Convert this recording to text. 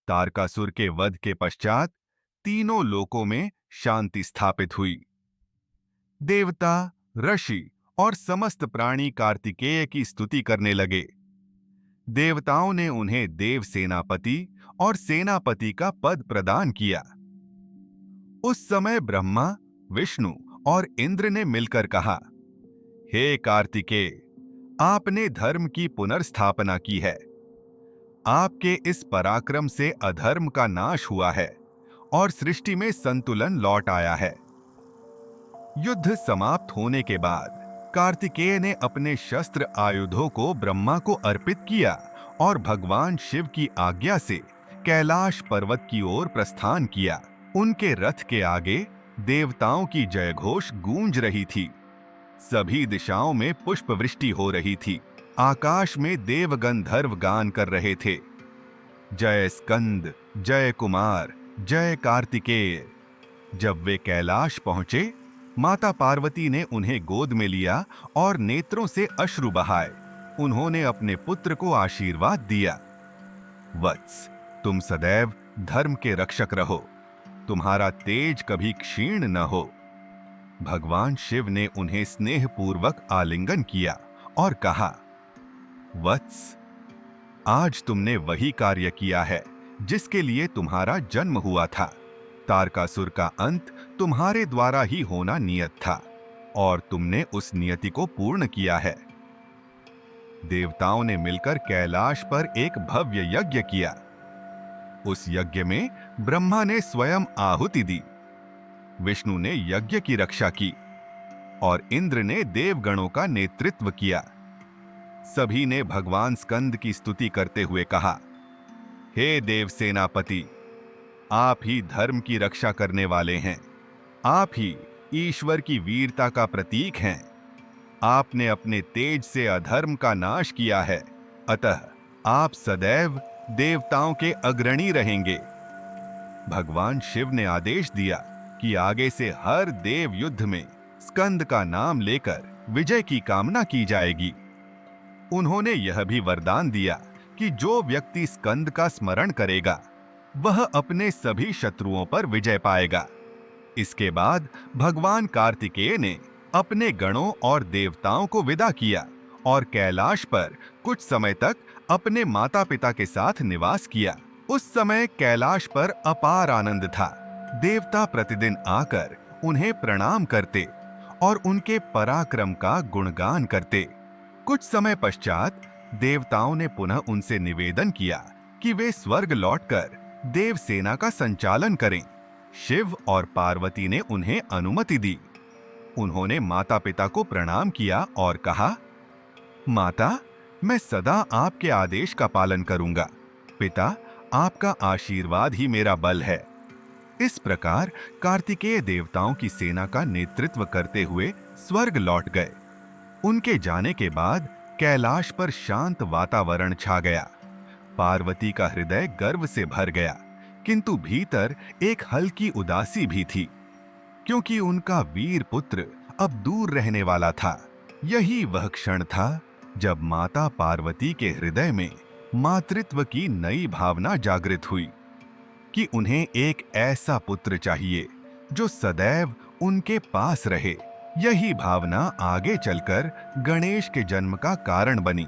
तारकासुर के वध के पश्चात तीनों लोकों में शांति स्थापित हुई। देवता, ऋषि और समस्त प्राणी कार्तिकेय की स्तुति करने लगे। देवताओं ने उन्हें देव सेनापति और सेनापति का पद प्रदान किया। उस समय ब्रह्मा, विष्णु और इंद्र ने मिलकर कहा, हे कार्तिकेय, आपने धर्म की पुनर्स्थापना की है। आपके इस पराक्रम से अधर्म का नाश हुआ है और सृष्टि में संतुलन लौट आया है। युद्ध समाप्त होने के बाद कार्तिकेय ने अपने शस्त्र आयुधों को ब्रह्मा को अर्पित किया और भगवान शिव की आज्ञा से कैलाश पर्वत की ओर प्रस्थान किया। उनके रथ के आगे देवताओं की जयघोष गूंज रही थी। सभी दिशाओं में पुष्प वृष्टि हो रही थी। आकाश में देव गंधर्व गान कर रहे थे, जय स्कंद, जय कुमार, जय कार्तिकेय। जब वे कैलाश पहुंचे, माता पार्वती ने उन्हें गोद में लिया और नेत्रों से अश्रु बहाए उन्होंने अपने पुत्र को आशीर्वाद दिया। वत्स, तुम सदैव धर्म के रक्षक रहो, तुम्हारा तेज कभी क्षीण न हो। भगवान शिव ने उन्हें स्नेहपूर्वक आलिंगन किया और कहा, वत्स, आज तुमने वही कार्य किया है जिसके लिए तुम्हारा जन्म हुआ था। तारकासुर का अंत तुम्हारे द्वारा ही होना नियत था और तुमने उस नियति को पूर्ण किया है। देवताओं ने मिलकर कैलाश पर एक भव्य यज्ञ किया। उस यज्ञ में ब्रह्मा ने स्वयं आहुति दी, विष्णु ने यज्ञ की रक्षा की और इंद्र ने देवगणों का नेतृत्व किया। सभी ने भगवान स्कंद की स्तुति करते हुए कहा, हे देव सेनापति, आप ही धर्म की रक्षा करने वाले हैं। आप ही ईश्वर की वीरता का प्रतीक हैं। आपने अपने तेज से अधर्म का नाश किया है, अतः आप सदैव देवताओं के अग्रणी रहेंगे। भगवान शिव ने आदेश दिया कि आगे से हर देव युद्ध में स्कंद का नाम लेकर विजय की कामना की जाएगी। उन्होंने यह भी वरदान दिया कि जो व्यक्ति स्कंद का स्मरण करेगा वह अपने सभी शत्रुओं पर विजय पाएगा। इसके बाद भगवान कार्तिकेय ने अपने गणों और देवताओं को विदा किया और कैलाश पर कुछ समय तक अपने माता पिता के साथ निवास किया। उस समय कैलाश पर अपार आनंद था। देवता प्रतिदिन आकर उन्हें प्रणाम करते और उनके पराक्रम का गुणगान करते। कुछ समय पश्चात देवताओं ने पुनः उनसे निवेदन किया कि वे स्वर्ग लौटकर देव सेना का संचालन करें। शिव और पार्वती ने उन्हें अनुमति दी। उन्होंने माता पिता को प्रणाम किया और कहा, माता, मैं सदा आपके आदेश का पालन करूंगा। पिता, आपका आशीर्वाद ही मेरा बल है। इस प्रकार कार्तिकेय देवताओं की सेना का नेतृत्व करते हुए स्वर्ग लौट गए। उनके जाने के बाद कैलाश पर शांत वातावरण छा गया। पार्वती का हृदय गर्व से भर गया, किंतु भीतर एक हल्की उदासी भी थी, क्योंकि उनका वीर पुत्र अब दूर रहने वाला था। यही वह क्षण था जब माता पार्वती के हृदय में मातृत्व की नई भावना जागृत हुई कि उन्हें एक ऐसा पुत्र चाहिए जो सदैव उनके पास रहे। यही भावना आगे चलकर गणेश के जन्म का कारण बनी।